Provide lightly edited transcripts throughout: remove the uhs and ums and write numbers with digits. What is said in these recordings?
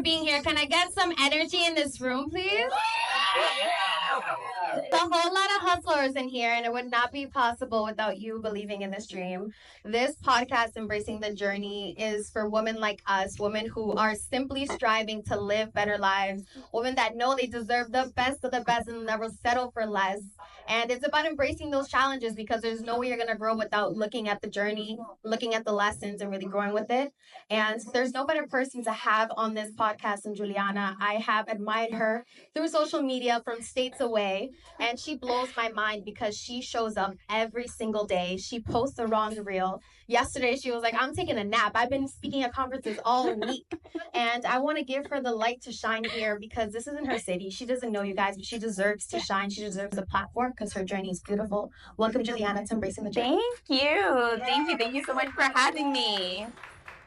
for being here. Can I get some energy in this room, please? A whole lot of hustlers in here, and it would not be possible without you believing in this dream. This podcast, Embracing the Journey, is for women like us, women who are simply striving to live better lives, women that know they deserve the best of the best and never settle for less. And it's about embracing those challenges because there's no way you're going to grow without looking at the journey, looking at the lessons, and really growing with it. And there's no better person to have on this podcast than Juliana. I have admired her through social media from states away, and she blows my mind because she shows up every single day. She posts a wrong reel. Yesterday, she was like, I'm taking a nap. I've been speaking at conferences all week, and I want to give her the light to shine here because this isn't her city. She doesn't know you guys, but she deserves to shine. She deserves a platform because her journey is beautiful. Welcome, Juliana, to Embracing the Journey. Thank you. Thank you so much for having me.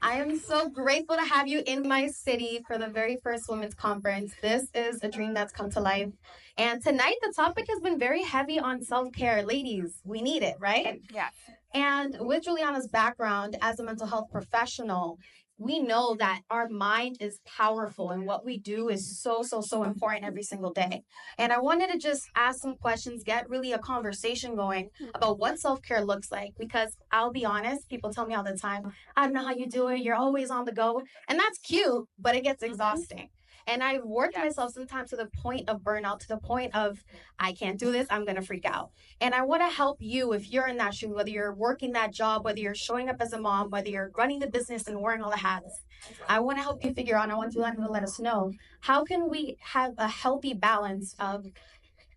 I am so grateful to have you in my city for the very first women's conference. This is a dream that's come to life. And tonight, the topic has been very heavy on self-care. Ladies, we need it, right? Yes. And with Juliana's background as a mental health professional, we know that our mind is powerful and what we do is so important every single day. And I wanted to just ask some questions, get really a conversation going about what self-care looks like. Because I'll be honest, people tell me all the time, I don't know how you do it. You're always on the go. And that's cute, but it gets exhausting. And I've worked myself sometimes to the point of burnout, to the point of, I can't do this, I'm going to freak out. And I want to help you if you're in that shoe, whether you're working that job, whether you're showing up as a mom, whether you're running the business and wearing all the hats. I want to help you figure out, and I want you to let us know, how can we have a healthy balance of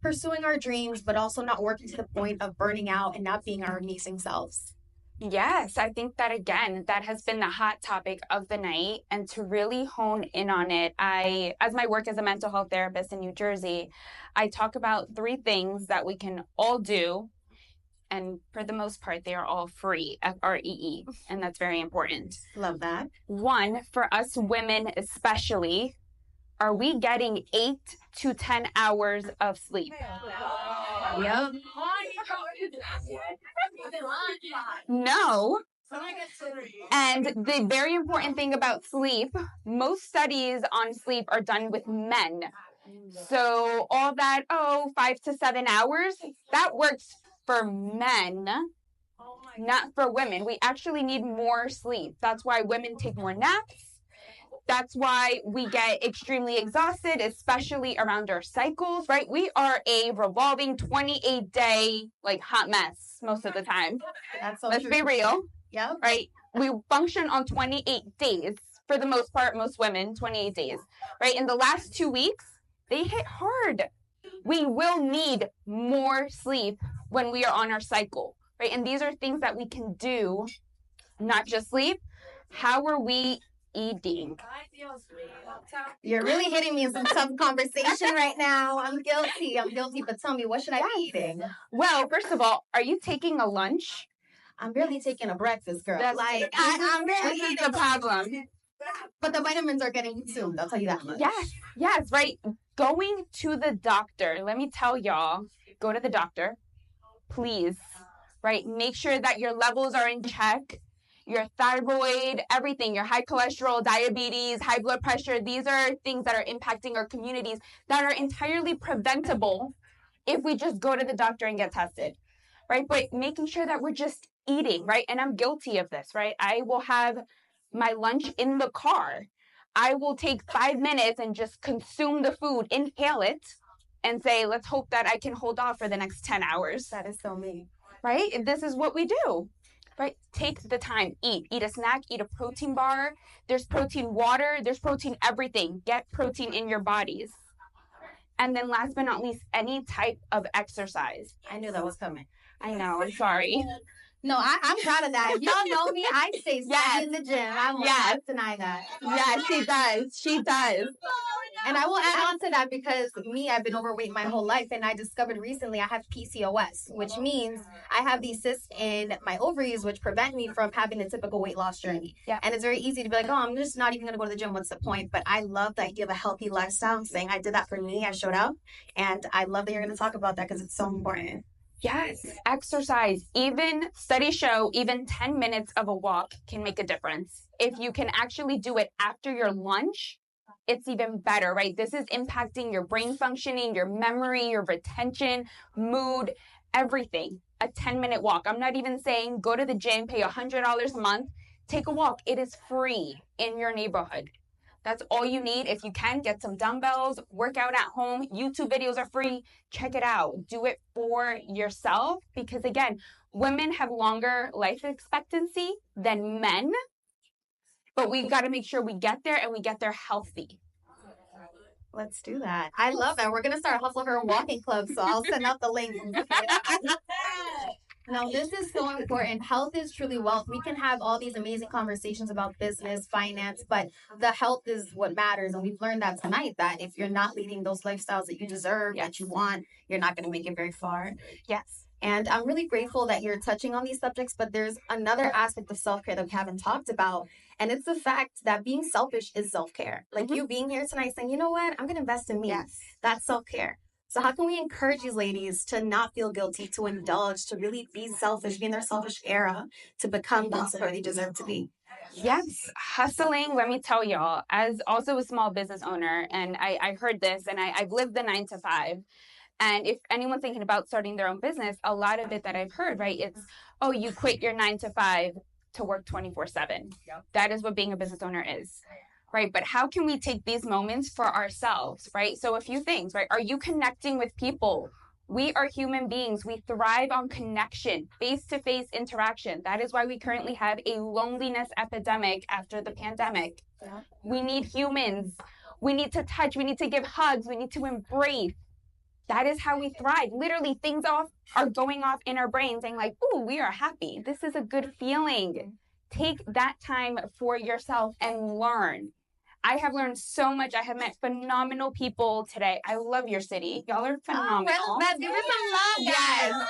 pursuing our dreams, but also not working to the point of burning out and not being our amazing selves? Yes, I think that, again, that has been the hot topic of the night. And to really hone in on it, as my work as a mental health therapist in New Jersey, I talk about 3 things that we can all do. And for the most part, they are all free, FREE. And that's very important. Love that. 1, for us women especially, are we getting 8 to 10 hours of sleep? Yep. No. And the very important thing about sleep, most studies on sleep are done with men. So all that, 5 to 7 hours, that works for men, not for women. We actually need more sleep. That's why women take more naps. That's why we get extremely exhausted, especially around our cycles, right? We are a revolving 28-day, hot mess most of the time. That's so Let's true. be real. Yeah. Right? We function on 28 days. For the most part, most women, 28 days. Right? In the last 2 weeks, they hit hard. We will need more sleep when we are on our cycle. Right? And these are things that we can do, not just sleep. How are we eating? You're really hitting me in some tough conversation right now. I'm guilty, but tell me, what should I be eating? Well, first of all, are you taking a lunch? I'm barely taking a breakfast, girl. That's I'm barely this is the problem. But the vitamins are getting consumed, I'll tell you that much. Yes, right. Going to the doctor, let me tell y'all, go to the doctor, please, right? Make sure that your levels are in check. Your thyroid, everything, your high cholesterol, diabetes, high blood pressure, these are things that are impacting our communities that are entirely preventable if we just go to the doctor and get tested, right? But making sure that we're just eating, right? And I'm guilty of this, right? I will have my lunch in the car. I will take 5 minutes and just consume the food, inhale it, and say, let's hope that I can hold off for the next 10 hours. That is so me. Right? This is what we do. Right? Take the time, eat a snack, eat a protein bar. There's protein water, there's protein everything. Get protein in your bodies. And then last but not least, any type of exercise. I knew that was coming. I know, I'm sorry. No, I'm proud of that. If y'all know me, I stay in the gym. I will not deny that. Yeah, she does. She does. And I will add on to that because I've been overweight my whole life, and I discovered recently I have PCOS, which means I have these cysts in my ovaries, which prevent me from having the typical weight loss journey. Yeah. And it's very easy to be like, I'm just not even going to go to the gym. What's the point? But I love the idea of a healthy lifestyle. I'm saying I did that for me. I showed up, and I love that you're going to talk about that because it's so important. Yes, exercise. Even studies show even 10 minutes of a walk can make a difference. If you can actually do it after your lunch, it's even better, right? This is impacting your brain functioning, your memory, your retention, mood, everything. A 10-minute walk. I'm not even saying go to the gym, pay $100 a month, take a walk. It is free in your neighborhood. That's all you need. If you can, get some dumbbells, work out at home. YouTube videos are free. Check it out. Do it for yourself because, again, women have longer life expectancy than men, but we've got to make sure we get there and we get there healthy. Let's do that. I love that. We're going to start HustlHER walking club, so I'll send out the link. Now, this is so important. Health is truly wealth. We can have all these amazing conversations about business, finance, but the health is what matters. And we've learned that tonight, that if you're not leading those lifestyles that you deserve, that you want, you're not going to make it very far. Yes. And I'm really grateful that you're touching on these subjects, but there's another aspect of self-care that we haven't talked about. And it's the fact that being selfish is self-care. Like you being here tonight saying, you know what, I'm going to invest in me. Yes. That's self-care. So how can we encourage these ladies to not feel guilty, to indulge, to really be selfish, be in their selfish era, to become the hustler they deserve to be? Yes, hustling, let me tell y'all, as also a small business owner, and I heard this, and I've lived the 9 to 5. And if anyone's thinking about starting their own business, a lot of it that I've heard, right, it's, oh, you quit your 9 to 5 to work 24/7. That is what being a business owner is, right? But how can we take these moments for ourselves, right? So a few things, right? Are you connecting with people? We are human beings. We thrive on connection, face-to-face interaction. That is why we currently have a loneliness epidemic after the pandemic. We need humans. We need to touch. We need to give hugs. We need to embrace. That is how we thrive. Literally, things are going off in our brain saying like, ooh, we are happy. This is a good feeling. Take that time for yourself and learn. I have learned so much. I have met phenomenal people today. I love your city. Y'all are phenomenal. Oh, well, give us some love, Yes. guys.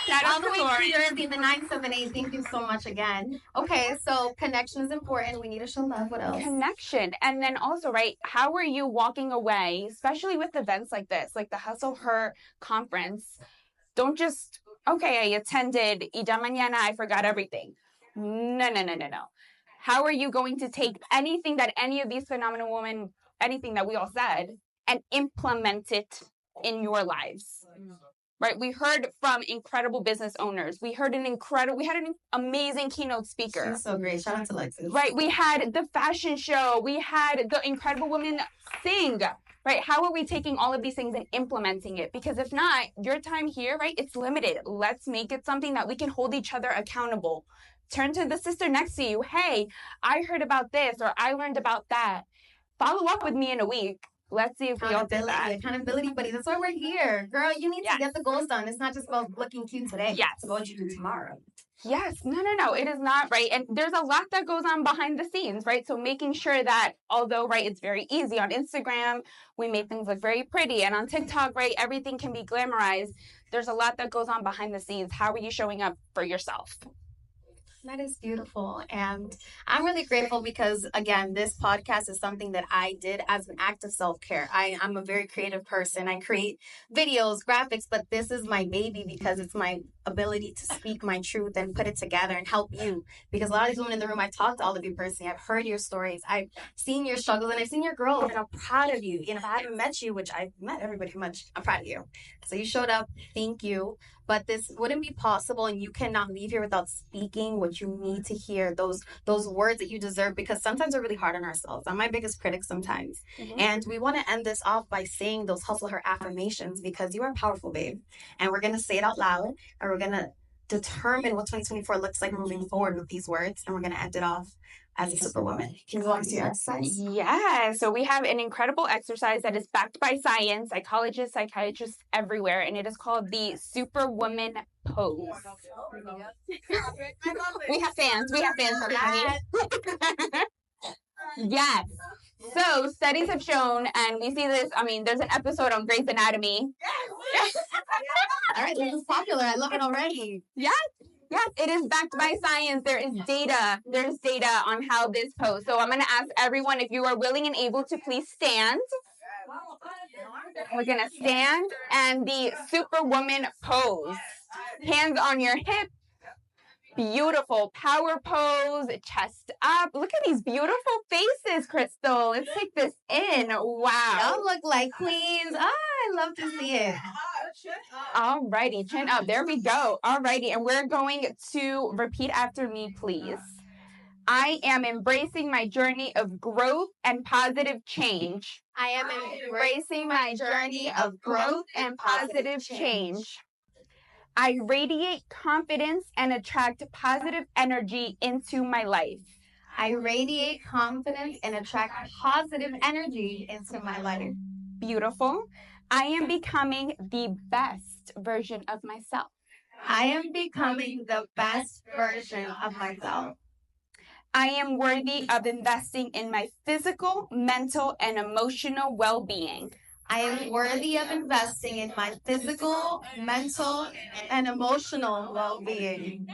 Shout out All the to way Lauren. to Jersey, the 978. Thank you so much again. Okay, so connection is important. We need to show love. What else? Connection. And then also, right, how are you walking away, especially with events like this, like the HustlHER conference? Don't just, okay, I attended y ya mañana, I forgot everything. No. How are you going to take anything that any of these phenomenal women, anything that we all said, and implement it in your lives? Right? We heard from incredible business owners. We had an amazing keynote speaker. She's so great. Shout out to Lexus. Right? We had the fashion show. We had the incredible women sing. Right? How are we taking all of these things and implementing it? Because if not, your time here, right, it's limited. Let's make it something that we can hold each other accountable. Turn to the sister next to you. Hey, I heard about this or I learned about that. Follow up with me in a week. Let's see if we all did that. Accountability buddy. That's why we're here. Girl, you need to get the goals done. It's not just about looking cute today. Yes. It's about what you do tomorrow. Yes. No. It is not, right? And there's a lot that goes on behind the scenes, right? So making sure that although, right, it's very easy on Instagram, we make things look very pretty. And on TikTok, right, everything can be glamorized. There's a lot that goes on behind the scenes. How are you showing up for yourself? That is beautiful. And I'm really grateful because, again, this podcast is something that I did as an act of self-care. I'm a very creative person. I create videos, graphics, but this is my baby because it's my ability to speak my truth and put it together and help you. Because a lot of these women in the room, I talked to all of you personally. I've heard your stories. I've seen your struggles and I've seen your growth and I'm proud of you. And if I haven't met you, which I've met everybody much, I'm proud of you. So you showed up. Thank you. But this wouldn't be possible and you cannot leave here without speaking what you need to hear, those words that you deserve, because sometimes we're really hard on ourselves. I'm my biggest critic sometimes. And we want to end this off by saying those HustlHER affirmations because you are powerful, babe. And we're going to say it out loud and we're going to determine what 2024 looks like moving forward with these words. And we're going to end it off as a superwoman. Can you walk us through your exercise? Yeah. So we have an incredible exercise that is backed by science, psychologists, psychiatrists everywhere, and it is called the Superwoman pose. We have fans. We have fans for that. Yes. So studies have shown, and we see this, I mean, there's an episode on Grey's Anatomy. All right, this is popular. I love it already. Yes. Yes, it is backed by science. There is data. There's data on how this pose. So I'm going to ask everyone if you are willing and able to please stand. We're going to stand and the Superwoman pose. Hands on your hip. Beautiful power pose, chest up. Look at these beautiful faces, Crystal. Let's take this in. Wow. Y'all look like queens. I love to see it. Alrighty, chin up. There we go. Alrighty, and we're going to repeat after me, please. I am embracing my journey of growth and positive change. I am embracing my journey of growth and positive change. I radiate confidence and attract positive energy into my life. I radiate confidence and attract positive energy into my life. Beautiful. I am becoming the best version of myself. I am becoming the best version of myself. I am worthy of investing in my physical, mental, and emotional well-being. I am worthy of investing in my physical, mental, and emotional well-being.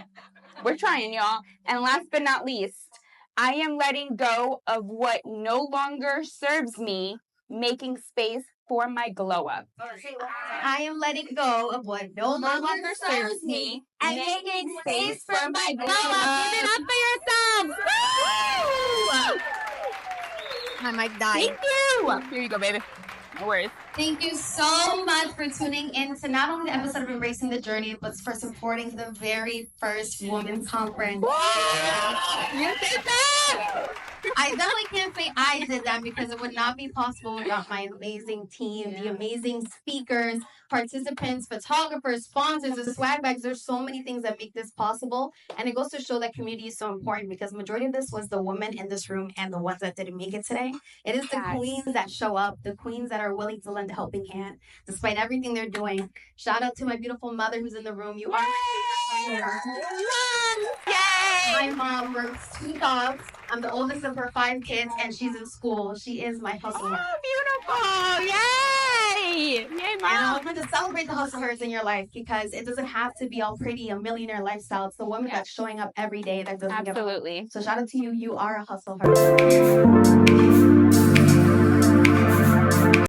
We're trying, y'all. And last but not least, I am letting go of what no longer serves me, making space for my glow up. I am letting go of what no longer serves me and making space for my glow up. Give it up for yourselves. Woo! My mic died. Thank you. Here you go, baby. No worries. Thank you so much for tuning in to not only the episode of Embracing the Journey, but for supporting the very first women's conference. You did that! I definitely can't say I did that because it would not be possible without my amazing team, the amazing speakers, participants, photographers, sponsors, the swag bags. There's so many things that make this possible. And it goes to show that community is so important because the majority of this was the women in this room and the ones that didn't make it today. It is the queens that show up, the queens that are willing to lend a helping hand despite everything they're doing. Shout out to my beautiful mother who's in the room. You are my mom works 2 jobs. I'm the oldest of her 5 kids, and she's in school. She is my hustler. Oh, beautiful! Yay! Yay, And mom! I want to celebrate the hustlers in your life because it doesn't have to be all pretty, a millionaire lifestyle. It's the woman that's showing up every day that doesn't give up. Absolutely. So shout out to you. You are a hustler.